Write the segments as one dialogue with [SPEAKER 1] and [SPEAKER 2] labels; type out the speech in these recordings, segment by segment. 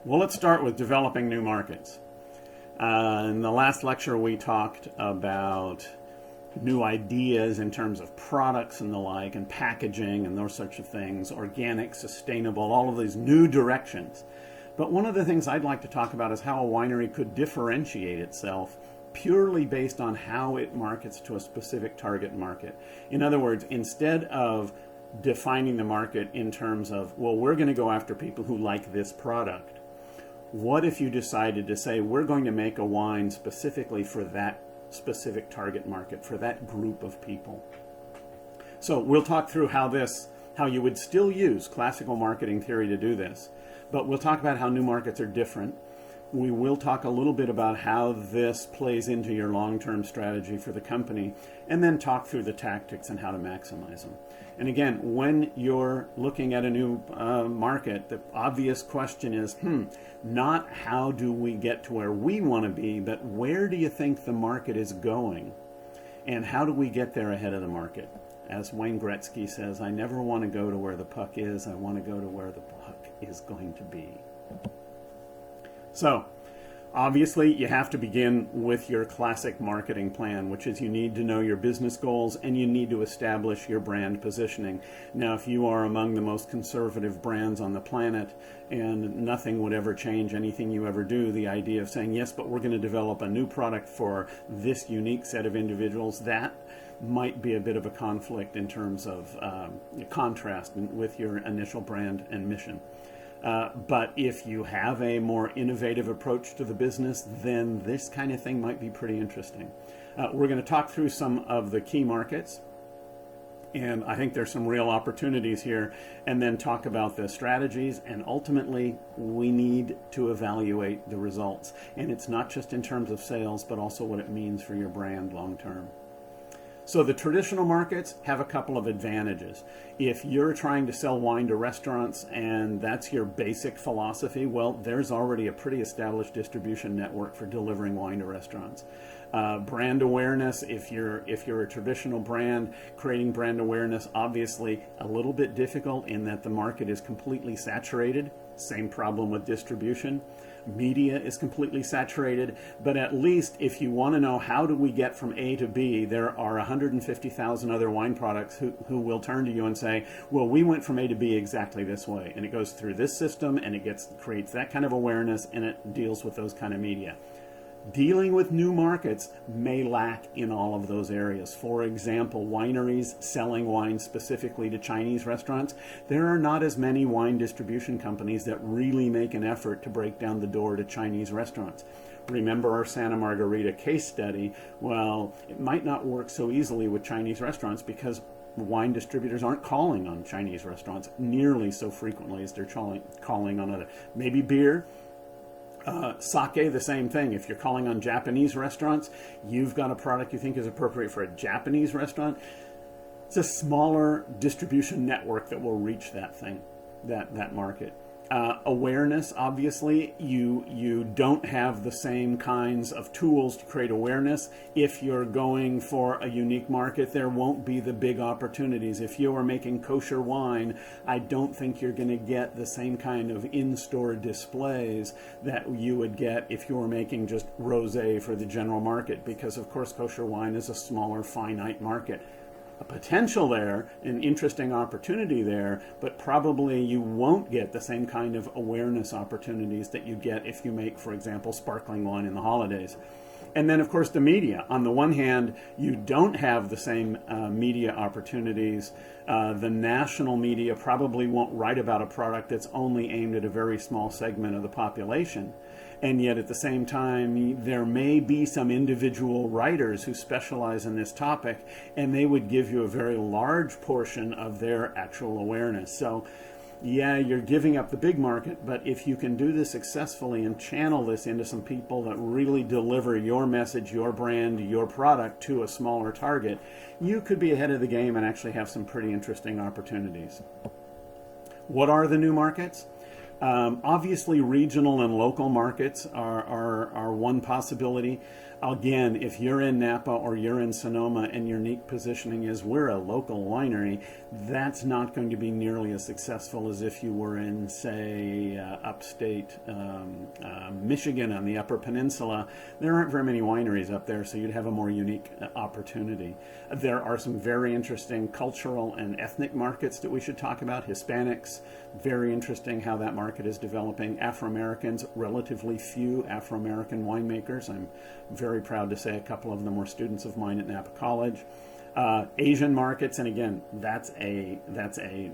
[SPEAKER 1] Well, let's start with developing new markets. In the last lecture, we talked about new ideas in terms of products and the like, and packaging and those sorts of things, organic, sustainable, all of these new directions. But one of the things I'd like to talk about is how a winery could differentiate itself purely based on how it markets to a specific target market. In other words, instead of defining the market in terms of, well, we're going to go after people who like this product, what if you decided to say, we're going to make a wine specifically for that specific target market, for that group of people? So we'll talk through how you would still use classical marketing theory to do this, but we'll talk about how new markets are different. We will talk a little bit about how this plays into your long-term strategy for the company, and then talk through the tactics and how to maximize them. And again, when you're looking at a new market, the obvious question is, not how do we get to where we want to be, but where do you think the market is going? And how do we get there ahead of the market? As Wayne Gretzky says, I never want to go to where the puck is, I want to go to where the puck is going to be. So, obviously, you have to begin with your classic marketing plan, which is you need to know your business goals and you need to establish your brand positioning. Now, if you are among the most conservative brands on the planet and nothing would ever change anything you ever do, the idea of saying, yes, but we're going to develop a new product for this unique set of individuals, that might be a bit of a conflict in terms of contrast with your initial brand and mission. But if you have a more innovative approach to the business, then this kind of thing might be pretty interesting. We're going to talk through some of the key markets, and I think there's some real opportunities here, and then talk about the strategies, and ultimately we need to evaluate the results. And it's not just in terms of sales, but also what it means for your brand long term. So the traditional markets have a couple of advantages. If you're trying to sell wine to restaurants and that's your basic philosophy, well, there's already a pretty established distribution network for delivering wine to restaurants. Brand awareness, if you're a traditional brand, creating brand awareness, obviously a little bit difficult in that the market is completely saturated. Same problem with distribution. Media is completely saturated, but at least if you want to know how do we get from A to B, there are 150,000 other wine products who will turn to you and say, well, we went from A to B exactly this way, and it goes through this system, and it creates that kind of awareness, and it deals with those kind of media. Dealing with new markets may lack in all of those areas. For example, wineries selling wine specifically to Chinese restaurants, there are not as many wine distribution companies that really make an effort to break down the door to Chinese restaurants. Remember our Santa Margarita case study? Well, it might not work so easily with Chinese restaurants because wine distributors aren't calling on Chinese restaurants nearly so frequently as they're calling on other. Maybe beer. Sake, the same thing. If you're calling on Japanese restaurants, you've got a product you think is appropriate for a Japanese restaurant. It's a smaller distribution network that will reach that market. Awareness, obviously, you don't have the same kinds of tools to create awareness. If you're going for a unique market, there won't be the big opportunities. If you are making kosher wine, I don't think you're going to get the same kind of in-store displays that you would get if you were making just rosé for the general market, because of course kosher wine is a smaller, finite market. A potential there, an interesting opportunity there, but probably you won't get the same kind of awareness opportunities that you get if you make, for example, sparkling wine in the holidays. And then, of course, the media. On the one hand, you don't have the same media opportunities. The national media probably won't write about a product that's only aimed at a very small segment of the population. And yet at the same time, there may be some individual writers who specialize in this topic, and they would give you a very large portion of their actual awareness. So yeah, you're giving up the big market, but if you can do this successfully and channel this into some people that really deliver your message, your brand, your product to a smaller target, you could be ahead of the game and actually have some pretty interesting opportunities. What are the new markets? Obviously, regional and local markets are one possibility. Again, if you're in Napa or you're in Sonoma and your unique positioning is we're a local winery, that's not going to be nearly as successful as if you were in, say, upstate Michigan on the Upper Peninsula. There aren't very many wineries up there, so you'd have a more unique opportunity. There are some very interesting cultural and ethnic markets that we should talk about. Hispanics, very interesting how that market is developing. Afro-Americans, relatively few Afro-American winemakers. I'm very proud to say a couple of them were students of mine at Napa College. Asian markets, and again, that's a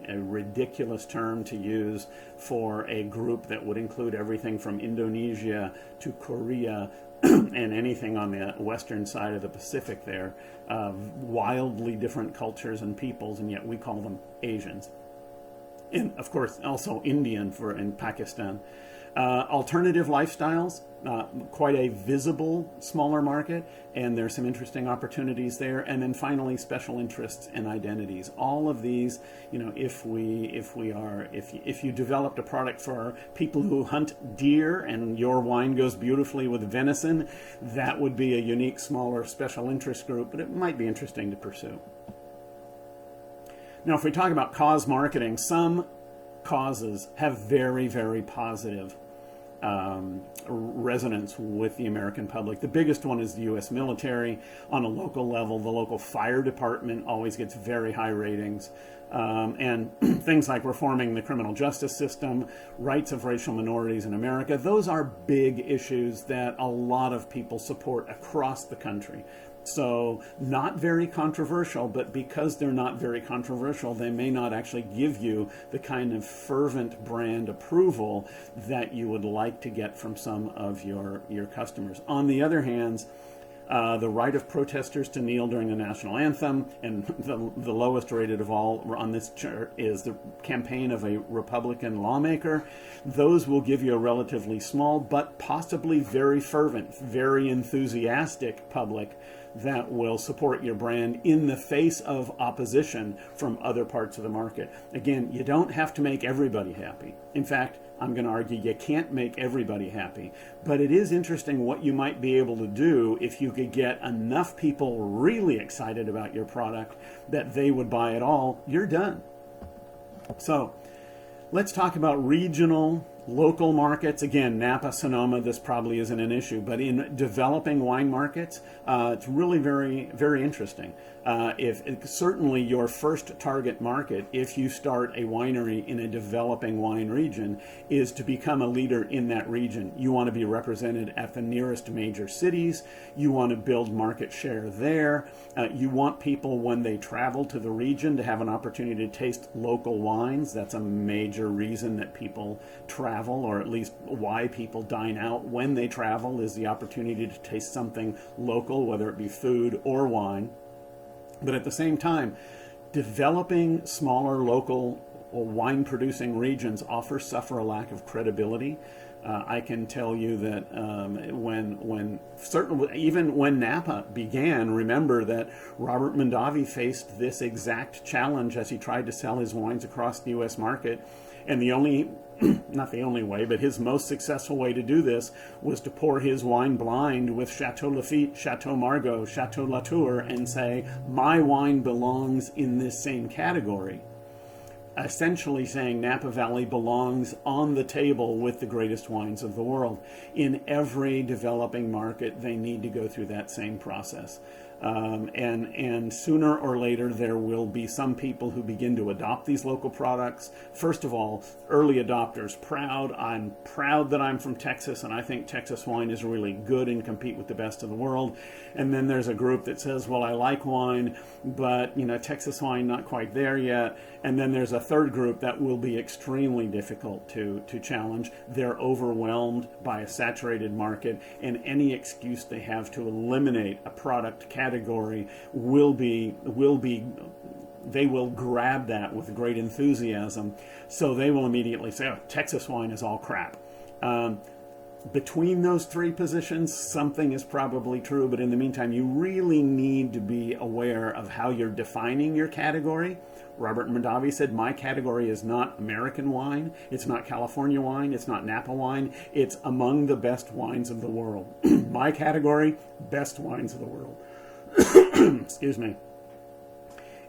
[SPEAKER 1] ridiculous term to use for a group that would include everything from Indonesia to Korea and anything on the western side of the Pacific there. Wildly different cultures and peoples, and yet we call them Asians. And of course, also Indian in Pakistan. Alternative lifestyles, quite a visible smaller market, and there's some interesting opportunities there. And then finally, special interests and identities. All of these, if you developed a product for people who hunt deer and your wine goes beautifully with venison, that would be a unique, smaller special interest group, but it might be interesting to pursue. Now, if we talk about cause marketing, some causes have very, very positive resonance with the American public. The biggest one is the U.S. military. On a local level, the local fire department always gets very high ratings. And things like reforming the criminal justice system, rights of racial minorities in America, those are big issues that a lot of people support across the country. So not very controversial, but because they're not very controversial, they may not actually give you the kind of fervent brand approval that you would like to get from some of your customers. On the other hand, the right of protesters to kneel during the national anthem, and the lowest rated of all on this chart is the campaign of a Republican lawmaker. Those will give you a relatively small, but possibly very fervent, very enthusiastic public that will support your brand in the face of opposition from other parts of the market. Again, you don't have to make everybody happy. In fact, I'm going to argue you can't make everybody happy. But it is interesting what you might be able to do if you could get enough people really excited about your product that they would buy it all. You're done. So let's talk about regional, local markets. Again, Napa, Sonoma, this probably isn't an issue, but in developing wine markets, it's really very, very interesting. Certainly your first target market, if you start a winery in a developing wine region, is to become a leader in that region. You want to be represented at the nearest major cities. You want to build market share there. You want people, when they travel to the region, to have an opportunity to taste local wines. That's a major reason that people travel, or at least why people dine out when they travel, is the opportunity to taste something local, whether it be food or wine. But at the same time, developing smaller local wine producing regions suffer a lack of credibility. I can tell you that even when Napa began, remember that Robert Mondavi faced this exact challenge as he tried to sell his wines across the U.S. market. And not the only way, but his most successful way to do this was to pour his wine blind with Chateau Lafite, Chateau Margaux, Chateau Latour, and say, my wine belongs in this same category. Essentially saying Napa Valley belongs on the table with the greatest wines of the world. In every developing market, they need to go through that same process. And sooner or later, there will be some people who begin to adopt these local products. First of all, early adopters, proud. I'm proud that I'm from Texas, and I think Texas wine is really good and compete with the best of the world. And then there's a group that says, well, I like wine, but Texas wine not quite there yet. And then there's a third group that will be extremely difficult to challenge. They're overwhelmed by a saturated market, and any excuse they have to eliminate a product category they will grab that with great enthusiasm. So they will immediately say, oh, Texas wine is all crap. between those three positions, something is probably true, but in the meantime, you really need to be aware of how you're defining your category. Robert Mondavi said, my category is not American wine, it's not California wine, it's not Napa wine, it's among the best wines of the world. My category, best wines of the world. Excuse me.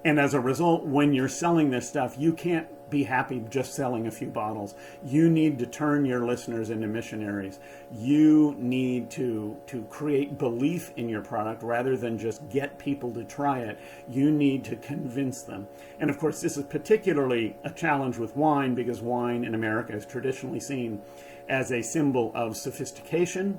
[SPEAKER 1] And as a result, when you're selling this stuff, you can't be happy just selling a few bottles. You need to turn your listeners into missionaries. You need to create belief in your product rather than just get people to try it. You need to convince them. And of course, this is particularly a challenge with wine because wine in America is traditionally seen as a symbol of sophistication.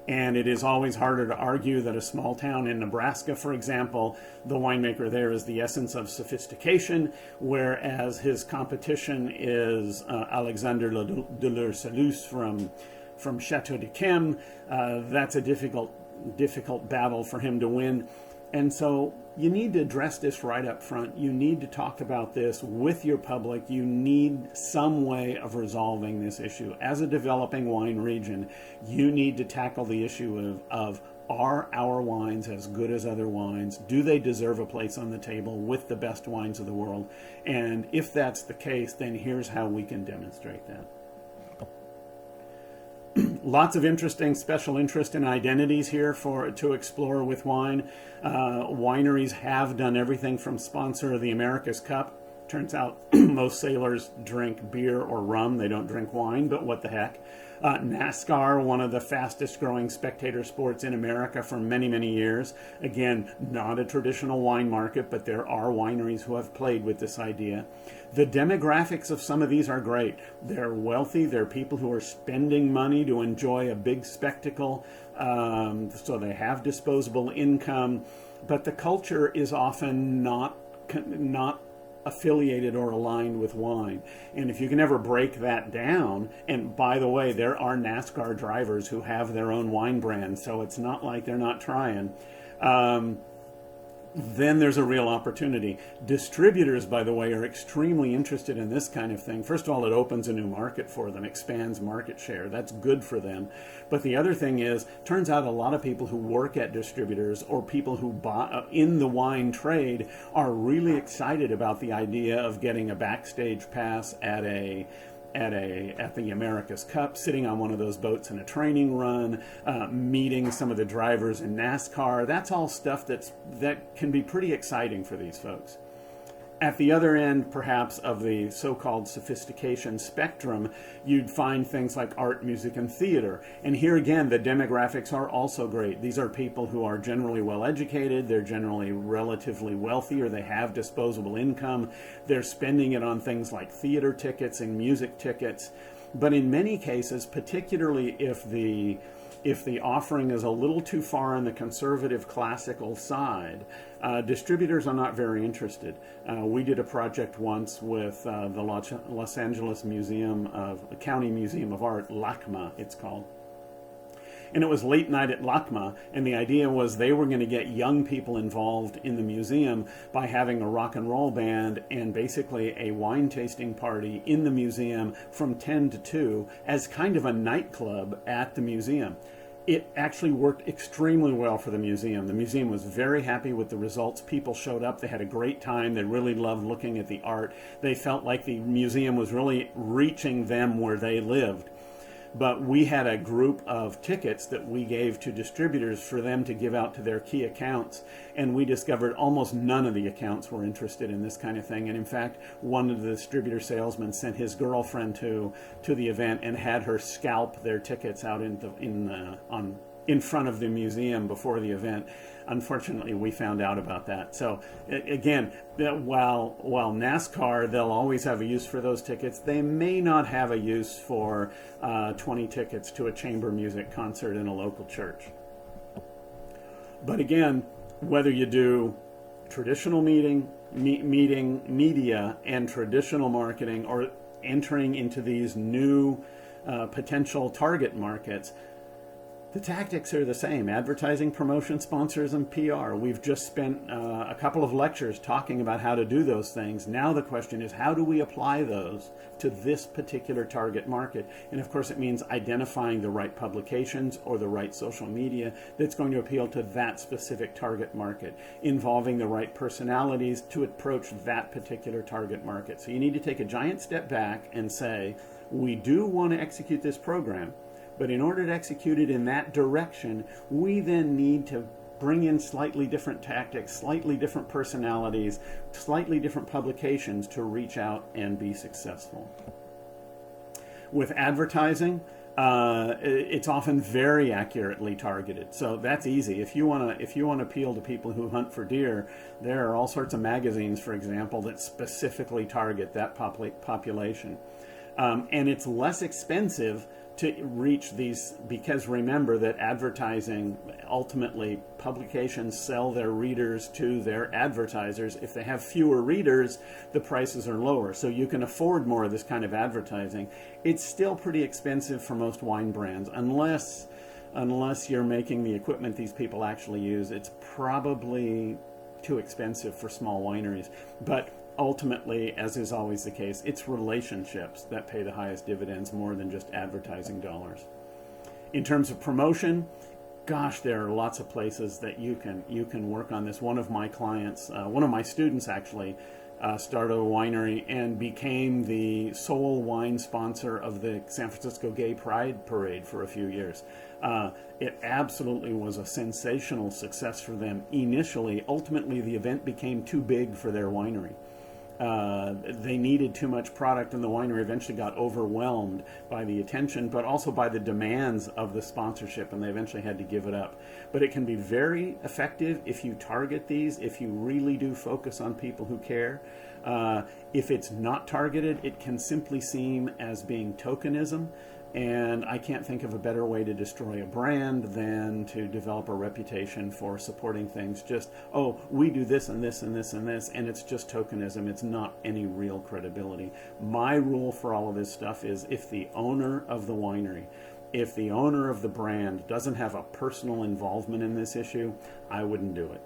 [SPEAKER 1] And it is always harder to argue that a small town in Nebraska, for example, the winemaker there is the essence of sophistication, whereas his competition is Alexandre de l'Ursalus from Chateau d'Yquem. That's a difficult battle for him to win. And so you need to address this right up front. You need to talk about this with your public. You need some way of resolving this issue. As a developing wine region, you need to tackle the issue of are our wines as good as other wines? Do they deserve a place on the table with the best wines of the world? And if that's the case, then here's how we can demonstrate that. Lots of interesting special interest and identities here to explore with wine. Wineries have done everything from sponsor the America's Cup. Turns out most sailors drink beer or rum. They don't drink wine, but what the heck. NASCAR, one of the fastest growing spectator sports in America for many, many years. Again, not a traditional wine market, but there are wineries who have played with this idea. The demographics of some of these are great. They're wealthy. They're people who are spending money to enjoy a big spectacle. So they have disposable income. But the culture is often not affiliated or aligned with wine. And if you can ever break that down, and by the way, there are NASCAR drivers who have their own wine brand, so it's not like they're not trying. Then there's a real opportunity. Distributors, by the way, are extremely interested in this kind of thing. First of all, it opens a new market for them, expands market share. That's good for them. But the other thing is, turns out a lot of people who work at distributors or people who buy in the wine trade are really excited about the idea of getting a backstage pass at the America's Cup, sitting on one of those boats in a training run, meeting some of the drivers in NASCAR. That's all stuff that can be pretty exciting for these folks. At the other end, perhaps, of the so-called sophistication spectrum, you'd find things like art, music, and theater. And here again, the demographics are also great. These are people who are generally well-educated, they're generally relatively wealthy, or they have disposable income. They're spending it on things like theater tickets and music tickets. But in many cases, particularly if the offering is a little too far on the conservative classical side, distributors are not very interested. We did a project once with the Los Angeles County Museum of Art, LACMA it's called. And it was late night at LACMA, and the idea was they were going to get young people involved in the museum by having a rock and roll band and basically a wine tasting party in the museum from 10 to 2 as kind of a nightclub at the museum. It actually worked extremely well for the museum. The museum was very happy with the results. People showed up. They had a great time. They really loved looking at the art. They felt like the museum was really reaching them where they lived. But we had a group of tickets that we gave to distributors for them to give out to their key accounts, and we discovered almost none of the accounts were interested in this kind of thing. And in fact, one of the distributor salesmen sent his girlfriend to the event and had her scalp their tickets out in front of the museum before the event. Unfortunately, we found out about that. So again, while NASCAR, they'll always have a use for those tickets, they may not have a use for 20 tickets to a chamber music concert in a local church. But again, whether you do traditional media and traditional marketing, or entering into these new potential target markets, The tactics are the same: advertising, promotion, sponsors, and PR. We've just spent a couple of lectures talking about how to do those things. Now the question is, how do we apply those to this particular target market? And of course, it means identifying the right publications or the right social media that's going to appeal to that specific target market, involving the right personalities to approach that particular target market. So you need to take a giant step back and say, we do want to execute this program, but in order to execute it in that direction, we then need to bring in slightly different tactics, slightly different personalities, slightly different publications to reach out and be successful. With advertising, it's often very accurately targeted, so that's easy. If you want to appeal to people who hunt for deer, there are all sorts of magazines, for example, that specifically target that population, and it's less expensive to reach these, because remember that advertising, ultimately publications sell their readers to their advertisers. If they have fewer readers, the prices are lower, so you can afford more of this kind of advertising. It's still pretty expensive for most wine brands, unless you're making the equipment these people actually use. It's probably too expensive for small wineries. But ultimately, as is always the case, it's relationships that pay the highest dividends more than just advertising dollars. In terms of promotion, gosh, there are lots of places that you can work on this. One of my clients, one of my students actually, started a winery and became the sole wine sponsor of the San Francisco Gay Pride Parade for a few years. It absolutely was a sensational success for them initially. Ultimately, the event became too big for their winery. They needed too much product, and the winery eventually got overwhelmed by the attention, but also by the demands of the sponsorship, and they eventually had to give it up. But it can be very effective if you target these, if you really do focus on people who care. If it's not targeted, it can simply seem as being tokenism. And I can't think of a better way to destroy a brand than to develop a reputation for supporting things. Just, oh, we do this and this and this and this, and it's just tokenism. It's not any real credibility. My rule for all of this stuff is, if the owner of the winery, if the owner of the brand doesn't have a personal involvement in this issue, I wouldn't do it.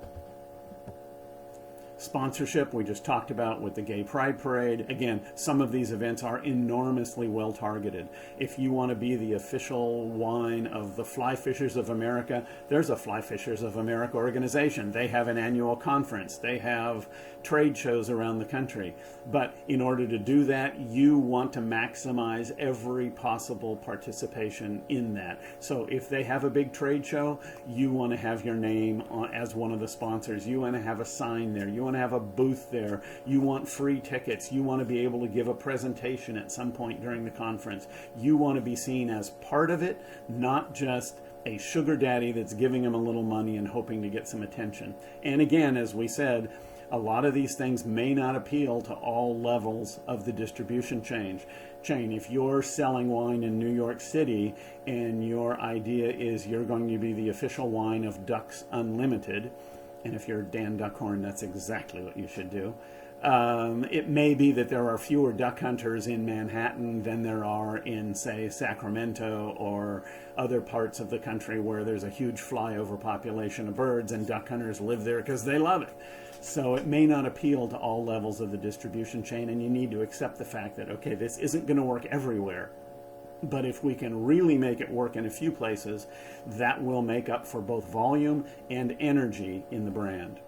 [SPEAKER 1] Sponsorship, we just talked about with the Gay Pride Parade. Again, some of these events are enormously well targeted. If you want to be the official wine of the Fly Fishers of America, there's a Fly Fishers of America organization. They have an annual conference. They have trade shows around the country. But in order to do that, you want to maximize every possible participation in that. So if they have a big trade show, you want to have your name as one of the sponsors. You want to have a sign there. You want to have a booth there. You want free tickets. You want to be able to give a presentation at some point during the conference. You want to be seen as part of it, not just a sugar daddy that's giving them a little money and hoping to get some attention. And again, as we said, a lot of these things may not appeal to all levels of the distribution chain. If you're selling wine in New York City and your idea is you're going to be the official wine of Ducks Unlimited, and if you're Dan Duckhorn, that's exactly what you should do. It may be that there are fewer duck hunters in Manhattan than there are in, say, Sacramento or other parts of the country where there's a huge flyover population of birds, and duck hunters live there because they love it. So it may not appeal to all levels of the distribution chain, and you need to accept the fact that, okay, this isn't going to work everywhere. But if we can really make it work in a few places, that will make up for both volume and energy in the brand.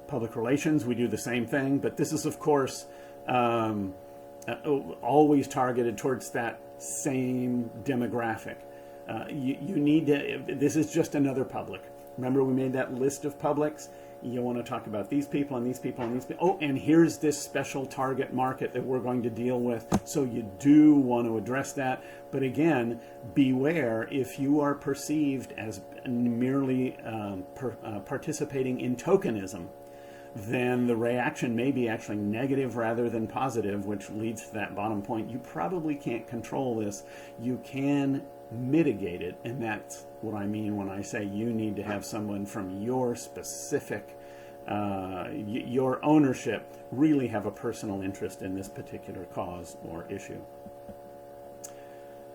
[SPEAKER 1] Public relations, we do the same thing, but this is, of course, always targeted towards that same demographic. You need to, this is just another public. Remember, we made that list of publics? You want to talk about these people and these people and these people. Oh, and here's this special target market that we're going to deal with. So you do want to address that. But again, beware if you are perceived as merely participating in tokenism, then the reaction may be actually negative rather than positive, which leads to that bottom point. You probably can't control this. You can mitigate it, and that's what I mean when I say you need to have someone from your specific, your ownership, really have a personal interest in this particular cause or issue.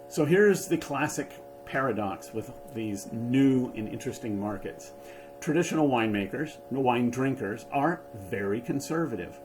[SPEAKER 1] So here's the classic paradox with these new and interesting markets. Traditional winemakers, wine drinkers, are very conservative.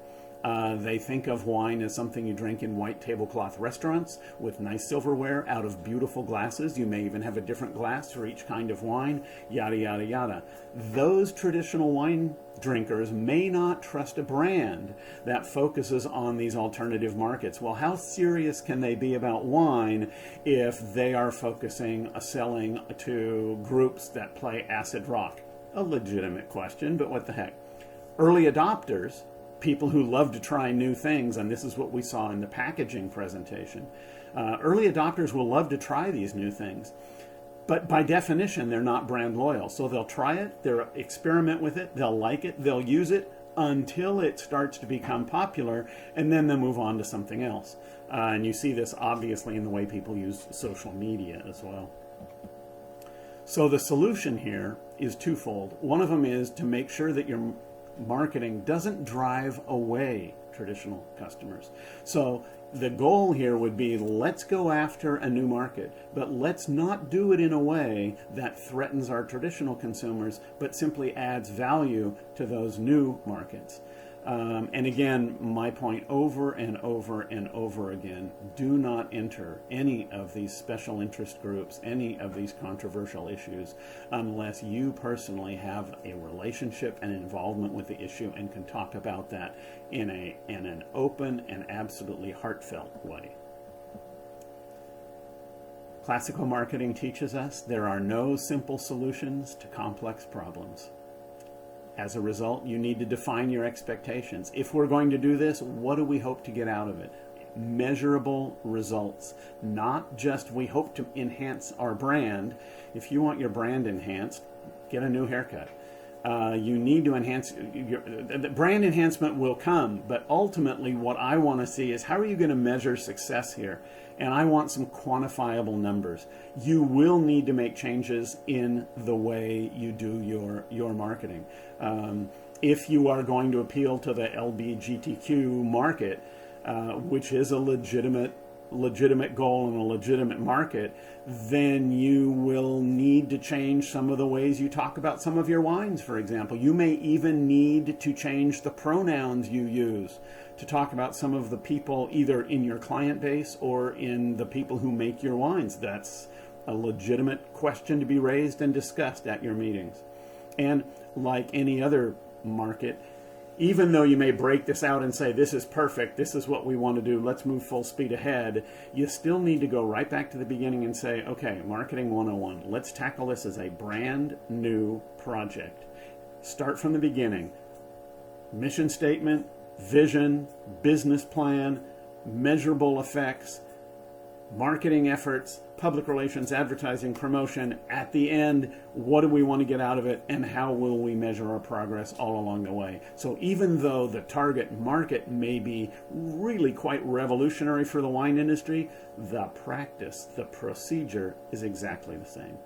[SPEAKER 1] They think of wine as something you drink in white tablecloth restaurants with nice silverware out of beautiful glasses. You may even have a different glass for each kind of wine, yada, yada, yada. Those traditional wine drinkers may not trust a brand that focuses on these alternative markets. Well, how serious can they be about wine if they are focusing, selling to groups that play acid rock? A legitimate question, but what the heck. Early adopters, people who love to try new things, and this is what we saw in the packaging presentation. Early adopters will love to try these new things, but by definition, they're not brand loyal. So they'll try it, they'll experiment with it, they'll like it, they'll use it until it starts to become popular, and then they'll move on to something else. And you see this obviously in the way people use social media as well. So the solution here is twofold. One of them is to make sure that your marketing doesn't drive away traditional customers. So the goal here would be, let's go after a new market, but let's not do it in a way that threatens our traditional consumers, but simply adds value to those new markets. And again, my point over and over and over again, do not enter any of these special interest groups, any of these controversial issues, unless you personally have a relationship and involvement with the issue and can talk about that in an open and absolutely heartfelt way. Classical marketing teaches us there are no simple solutions to complex problems. As a result, you need to define your expectations. If we're going to do this, what do we hope to get out of it? Measurable results. Not just we hope to enhance our brand. If you want your brand enhanced, get a new haircut. You need to enhance, the brand enhancement will come, but ultimately what I want to see is how are you going to measure success here? And I want some quantifiable numbers. You will need to make changes in the way you do your marketing. If you are going to appeal to the LGBTQ market, which is a legitimate goal and a legitimate market, then you will need to change some of the ways you talk about some of your wines, for example. You may even need to change the pronouns you use to talk about some of the people either in your client base or in the people who make your wines. That's a legitimate question to be raised and discussed at your meetings. And like any other market, even though you may break this out and say, this is perfect, this is what we want to do, let's move full speed ahead, you still need to go right back to the beginning and say, okay, Marketing 101, let's tackle this as a brand new project. Start from the beginning. Mission statement, vision, business plan, measurable effects, marketing efforts, public relations, advertising, promotion. At the end, what do we want to get out of it, and how will we measure our progress all along the way? So even though the target market may be really quite revolutionary for the wine industry, the practice, the procedure is exactly the same.